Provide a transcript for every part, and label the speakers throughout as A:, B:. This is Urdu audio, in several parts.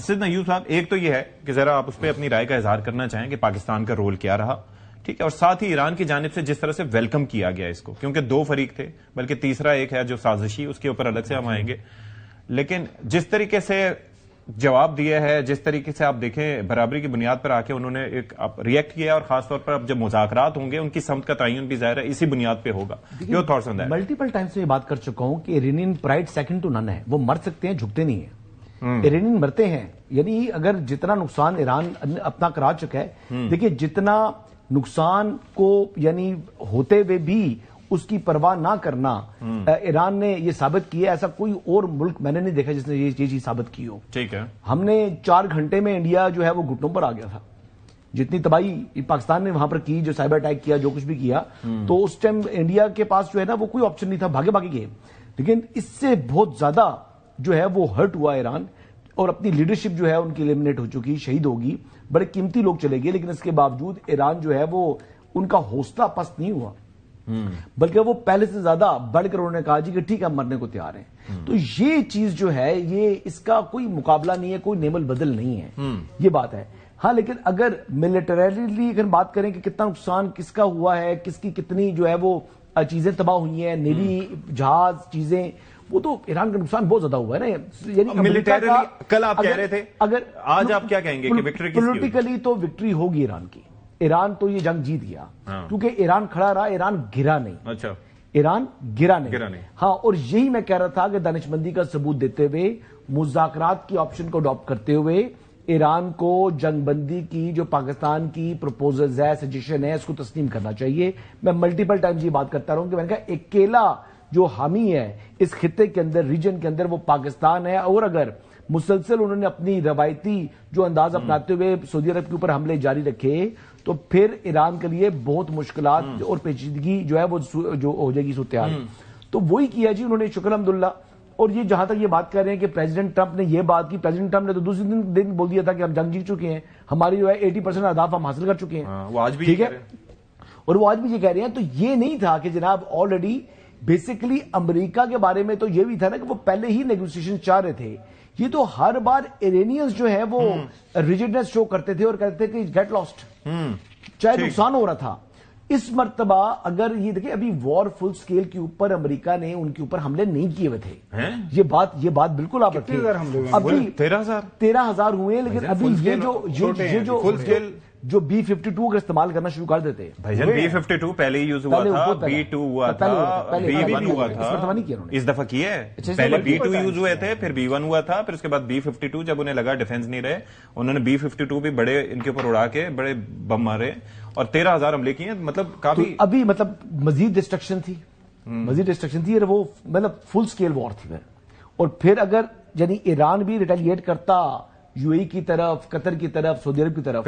A: سیدنا ایوب صاحب، ایک تو یہ ہے کہ ذرا آپ اس پہ اپنی رائے کا اظہار کرنا چاہیں کہ پاکستان کا رول کیا رہا، ٹھیک ہے، اور ساتھ ہی ایران کی جانب سے جس طرح سے ویلکم کیا گیا اس کو، کیونکہ دو فریق تھے، بلکہ تیسرا ایک ہے جو سازشی، اس کے اوپر الگ سے ہم آئیں گے، لیکن جس طریقے سے جواب دیا ہے، جس طریقے سے آپ دیکھیں برابری کی بنیاد پر آ کے انہوں نے ایک ریئیکٹ کیا، اور خاص طور پر اب جب مذاکرات ہوں گے ان کی سمت کا تعین بھی ظاہر ہے اسی بنیاد پہ ہوگا. Your thoughts on that?
B: Multiple Times میں یہ بات کر چکا ہوں کہ ایرانین پرائڈ سیکنڈ ٹو نن ہے، وہ مر سکتے ہیں، جھکتے نہیں ہیں. ایرانین مرتے ہیں، یعنی اگر جتنا نقصان ایران اپنا کرا چکا ہے، دیکھیے جتنا نقصان کو یعنی ہوتے ہوئے بھی اس کی پرواہ نہ کرنا ایران نے یہ ثابت کیا، ایسا کوئی اور ملک میں نے نہیں دیکھا جس نے یہ چیز ثابت کی ہو.
A: ٹھیک ہے،
B: ہم نے 4 گھنٹے میں انڈیا جو ہے وہ گھٹنوں پر آ گیا تھا. جتنی تباہی پاکستان نے وہاں پر کی، جو سائبر اٹیک کیا، جو کچھ بھی کیا، تو اس ٹائم انڈیا کے پاس جو ہے نا وہ کوئی آپشن نہیں تھا، بھاگے بھاگے گئے. لیکن اس سے بہت زیادہ جو ہے وہ ہرٹ ہوا ایران، اور اپنی لیڈرشپ جو ہے ان کی ایلیمنیٹ ہو چکی، شہید ہوگی، بڑے قیمتی لوگ چلے گئے. لیکن اس کے باوجود ایران جو ہے وہ ان کا حوصلہ پست نہیں ہوا، بلکہ وہ پہلے سے زیادہ بڑھ کر انہوں نے کہا جی کہ ٹھیک ہے ہم مرنے کو تیار ہیں. تو یہ چیز جو ہے یہ اس کا کوئی مقابلہ نہیں ہے، کوئی نعم البدل نہیں ہے، یہ بات ہے. ہاں لیکن اگر ملٹریلی اگر بات کریں کہ کتنا نقصان کس کا ہوا ہے، کس کی کتنی جو ہے وہ چیزیں تباہ ہوئی ہیں، نیوی جہاز چیزیں، وہ تو ایران کا نقصان بہت زیادہ ہوا ہے نا. یعنی
A: ملٹریلی کل آپ کہہ رہے تھے،
B: اگر
A: آج آپ کیا کہیں گے کہ وکٹری کس کی ہوگی؟
B: پولیٹیکلی تو وکٹری ہوگی ایران کی. ایران تو یہ جنگ جیت گیا، کیونکہ ایران کھڑا رہا، ایران گرا نہیں.
A: اچھا،
B: ایران گرا نہیں. ہاں، اور یہی میں کہہ رہا تھا کہ دانش مندی کا ثبوت دیتے ہوئے، مذاکرات کی آپشن کو اڈاپٹ کرتے ہوئے ایران کو جنگ بندی کی جو پاکستان کی پروپوزلز ہے، سجیشن ہے، اس کو تسلیم کرنا چاہیے. میں ملٹیپل ٹائمز یہ بات کرتا رہا ہوں کہ میں نے کہا اکیلا جو حامی ہے اس خطے کے اندر، ریجن کے اندر، وہ پاکستان ہے. اور اگر مسلسل انہوں نے اپنی روایتی جو انداز اپناتے ہوئے سعودی عرب کے اوپر حملے جاری رکھے، تو پھر ایران کے لیے بہت مشکلات اور پیچیدگی جو ہے وہ جو ہو جائے گی صورتحال. تو وہی کیا جی انہوں نے، شکر الحمدللہ. اور یہ جہاں تک یہ بات کر رہے ہیں کہ پریزیڈنٹ ٹرمپ نے یہ بات کی، پریزیڈنٹ ٹرمپ نے تو دوسرے دن بول دیا تھا کہ ہم جنگ جیت چکے ہیں، ہماری جو ہے 80% اہداف ہم حاصل کر چکے ہیں.
A: وہ آج بھی
B: ٹھیک ہے، اور وہ آج بھی یہ کہہ رہے ہیں. تو یہ نہیں تھا کہ جناب آلریڈی بیسیکلی امریکہ کے بارے میں تو یہ بھی تھا نا کہ وہ پہلے ہی نیگوسیشن چاہ رہے تھے. یہ تو ہر بار ایرانیئنز جو ہے وہ ریجڈنس شو کرتے تھے اور کہتے تھے کہ گیٹ لاسٹ، چاہے نقصان ہو رہا تھا. اس مرتبہ اگر یہ دیکھیں ابھی وار فل سکیل کے اوپر امریکہ نے ان کے اوپر حملے نہیں کیے ہوئے تھے. یہ بات بالکل آپ رکھیں، ابھی 13,000 ہوئے. لیکن ابھی یہ جو B-52 اگر استعمال کرنا شروع کر دیتے،
A: B-52 پہلے ہی یوز ہوا تھا، B-2 ہوا تھا، B-1 ہوا تھا، اس دفعہ کیا ہے. پہلے B-2 یوز ہوئے تھے، پھر B-1 ہوا تھا، پھر اس کے بعد B-52 جب انہیں لگا ڈیفنس نہیں رہے، انہوں نے B-52 بھی بڑے ان کے اوپر اڑا کے بڑے بم مارے اور 13,000 حملے کیے. مطلب کافی
B: ابھی مطلب مزید ڈسٹرکشن تھی اور وہ مطلب فل سکیل وار تھی. اور پھر اگر یعنی ایران بھی ریٹیلیٹ کرتا یو اے کی طرف، قطر کی طرف، سعودی عرب کی طرف،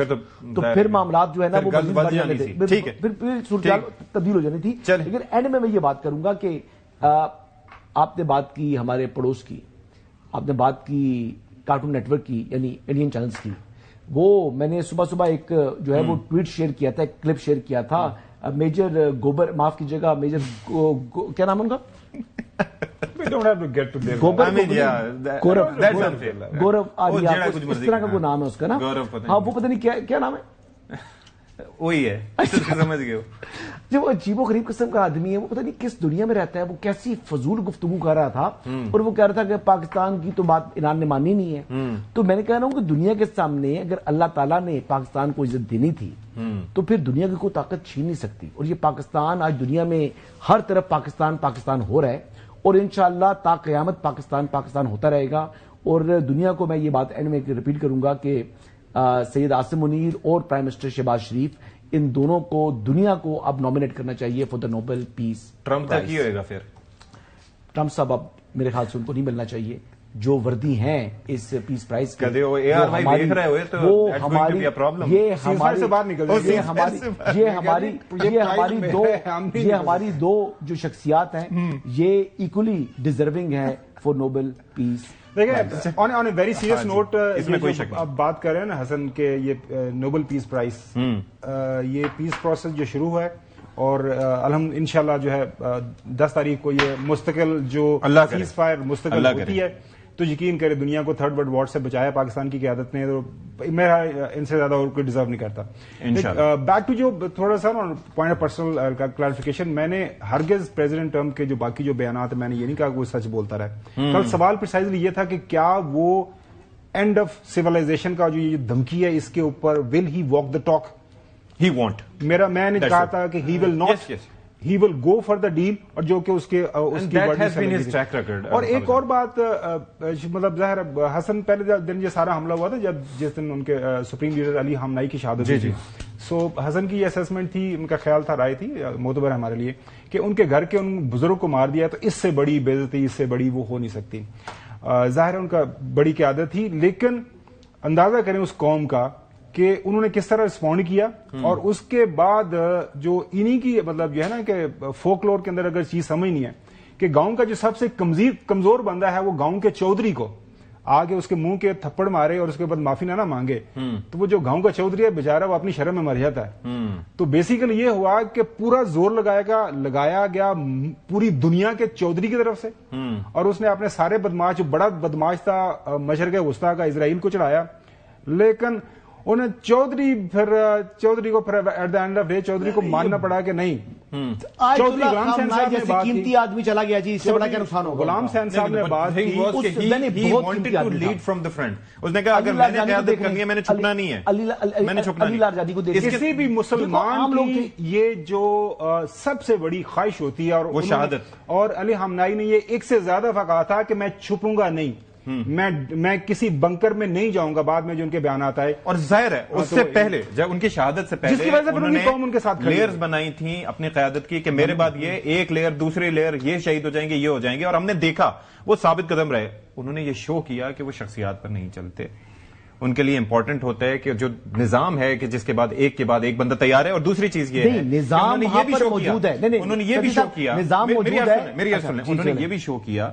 B: تو پھر معاملات جو ہے نا وہ مزید بڑھ جانے تھے، پھر صورتحال تبدیل ہو جانی تھی. لیکن اینڈ میں یہ بات کروں گا کہ آپ نے بات کی ہمارے پڑوس کی، آپ نے بات کی کارٹون نیٹ ورک کی، یعنی انڈین چینلز کی. وہ میں نے صبح ایک جو ہے وہ ٹویٹ شیئر کیا تھا، ایک کلپ شیئر کیا تھا. میجر گوبر، معاف کیجیے گا، میجر کیا نام ہے ان کا؟ گورو آریا، اس طرح کا کوئی نام ہے اس کا نا. ہاں وہ پتہ نہیں کیا نام ہے،
A: وہی ہے، سمجھ گئے.
B: جو عجیب و غریب قسم کا آدمی ہے، وہ پتہ نہیں کس دنیا میں رہتا ہے. وہ کیسی فضول گفتگو کر رہا تھا اور وہ کہہ رہا تھا کہ پاکستان کی تو بات ایران نے مانی نہیں ہے. تو میں نے کہہ رہا ہوں کہ دنیا کے سامنے اگر اللہ تعالیٰ نے پاکستان کو عزت دینی تھی تو پھر دنیا کی کوئی طاقت چھین نہیں سکتی. اور یہ پاکستان آج دنیا میں ہر طرف پاکستان ہو رہا ہے، اور انشاءاللہ تا قیامت پاکستان ہوتا رہے گا. اور دنیا کو میں یہ بات اینڈ میں ریپیٹ کروں گا کہ سید عاصم منیر اور پرائم منسٹر شہباز شریف، ان دونوں کو دنیا کو اب نامنیٹ کرنا چاہیے for the Nobel peace.
A: Trump کا کی ہوئے گا پھر؟
B: ٹرمپ صاحب اب میرے خیال سے ان کو نہیں ملنا چاہیے. جو وردی ہیں اس پیس پرائز کے، یہ ہماری دو جو شخصیات ہیں یہ ایکولی ڈیزرونگ ہیں فار نوبل پیس.
C: دیکھیں آن اے ویری سیریس نوٹ، اب بات کر رہے ہیں نا حسن کہ یہ نوبل پیس پرائز، یہ پیس پروسیس جو شروع ہے اور انشاءاللہ جو ہے 10 تاریخ کو یہ مستقل جو سیز فائر مستقل ہوتی ہے تو یقین کرے دنیا کو تھرڈ ورلڈ وار سے بچایا پاکستان کی قیادت نے، تو میرا ان سے زیادہ اور کوئی ڈیزرو نہیں کرتا. بیک ٹو جو تھوڑا سا پوائنٹ آف پرسنل کلیریفیکیشن، میں نے ہرگز پریزیڈنٹ ٹرمپ کے جو باقی جو بیانات میں نے یہ نہیں کہا کہ وہ سچ بولتا رہے. کل سوال پرسائزلی یہ تھا کہ کیا وہ اینڈ آف سیولائزیشن کا جو یہ دھمکی ہے اس کے اوپر will he walk the talk,
A: he want,
C: میں نے کہا تھا کہ he will not, he will go for the deal, اور جو کہ اس کی اور ایک اور بات مطلب ظاہر حسن پہلے دن یہ سارا حملہ ہوا تھا جس دن ان کے سپریم لیڈر علی خامنہئی کی شہادت ہوئی تھی. سو حسن کی یہ اسسمنٹ تھی، ان کا خیال تھا، رائے تھی معتبر ہمارے لیے، کہ ان کے گھر کے ان بزرگ کو مار دیا تو اس سے بڑی بے عزتی، اس سے بڑی وہ ہو نہیں سکتی. ظاہر ان کا بڑی قیادت تھی، لیکن اندازہ کریں اس قوم کا کہ انہوں نے کس طرح رسپونڈ کیا. اور اس کے بعد جو انہی کی مطلب جو ہے نا کہ فولکلور کے اندر اگر چیز سمجھنی ہے کہ گاؤں کا جو سب سے کمزور بندہ ہے وہ گاؤں کے چودھری کو آگے اس کے منہ کے تھپڑ مارے اور اس کے بعد معافی نہ مانگے، تو وہ جو گاؤں کا چودھری ہے بیچارہ وہ اپنی شرم میں مر جاتا ہے. تو بیسیکلی یہ ہوا کہ پورا زور لگایا گیا پوری دنیا کے چودھری کی طرف سے، اور اس نے اپنے سارے بدماش، جو بڑا بدماش تھا مشرق وسطیٰ کا، اسرائیل کو چڑھایا. لیکن انہیں چودھری کو at the end of day Chaudhry کو ماننا پڑا کہ نہیں. چودھری غلام حسین صاحب نے بات کی،
B: قیمتی آدمی چلا گیا جی، اس سے بڑا کیا نقصان ہوگا.
C: غلام حسین صاحب نے بات کی،
A: لیڈ فرام دا فرنٹ. اس نے کہا اگر میں نے قیادت کرنی ہے میں نے چھکنا نہیں ہے، میں نے چھکنا نہیں.
C: کسی بھی مسلمان کی یہ جو سب سے بڑی خواہش ہوتی ہے، اور
A: وہ شہادت.
C: اور علی خامنہئی نے یہ ایک سے زیادہ دفعہ کہا تھا کہ میں چھپوں گا نہیں، میں کسی بنکر میں نہیں جاؤں گا. بعد میں جو ان کے بیانات آئے،
A: اور ظاہر ہے اس سے پہلے جب ان کی شہادت سے پہلے
C: جس کی وجہ سے
A: انہوں نے
C: قوم ان کے ساتھ
A: لیئرز بنائی تھیں اپنی قیادت کی کہ میرے بعد یہ ایک لیئر، دوسری لیئر، یہ شہید ہو جائیں گے، یہ ہو جائیں گے، اور ہم نے دیکھا وہ ثابت قدم رہے. انہوں نے یہ شو کیا کہ وہ شخصیات پر نہیں چلتے. ان کے لیے امپورٹنٹ ہوتا ہے کہ جو نظام ہے کہ جس کے بعد ایک بندہ تیار ہے. اور دوسری چیز یہ ہے
B: نظام موجود ہے،
A: انہوں نے یہ بھی شو کیا،
B: نظام موجود ہے،
A: میری بات سنیں، انہوں نے یہ بھی شو کیا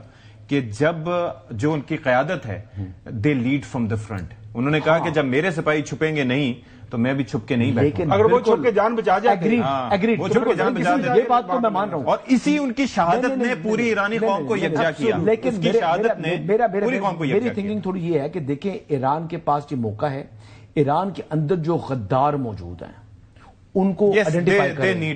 A: کہ جب جو ان کی قیادت ہے they lead from the front. انہوں نے کہا کہ جب میرے سپاہی چھپیں گے نہیں تو میں بھی چھپ کے نہیں بیٹھوں.
C: اگر وہ چھپ کے جان بچا جائے،
A: وہ چھپ کے جان بچا جائے،
B: یہ بات تو میں مان رہا ہوں.
A: اور اسی ان کی شہادت نے پوری ایرانی قوم کو یکجا کیا.
B: لیکن
A: اس کی شہادت نے پوری قوم کو یکجا کیا.
B: میری تھنکنگ تھوڑی یہ ہے کہ دیکھیں ایران کے پاس یہ موقع ہے، ایران کے اندر جو غدار موجود ہیں ان کو آئیڈینٹیفائی کریں.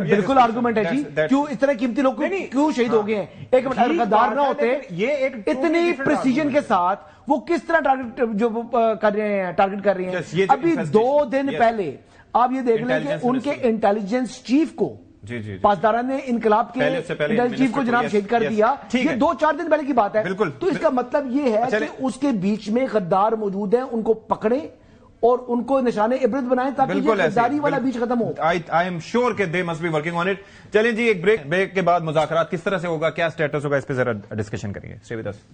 B: بالکل آرگومنٹ ہے جی، کیوں اس طرح قیمتی لوگ کیوں شہید ہو گئے ہیں. ایک منٹ، اگر غدار نہ ہوتے اتنی پریسیجن کے ساتھ وہ کس طرح ٹارگٹ کر رہے ہیں. ابھی 2 دن پہلے آپ یہ دیکھ لیں کہ ان کے انٹیلیجنس چیف کو پاسداران نے انقلاب کے انٹیلیجنس چیف کو جناب شہید کر دیا. یہ 2-4 دن پہلے کی بات ہے. تو اس کا مطلب یہ ہے کہ اس کے بیچ میں غدار موجود ہیں، ان کو پکڑیں اور ان کو نشانے عبرت بنائیں تاکہ یہ غداری والا بیچ ختم ہو.
A: آئی ایم شیور کہ they must be working on it. چلیں جی ایک بریک کے بعد مذاکرات کس طرح سے ہوگا، کیا سٹیٹس ہوگا، اس پہ ذرا ڈسکشن کریں گے. Stay with us.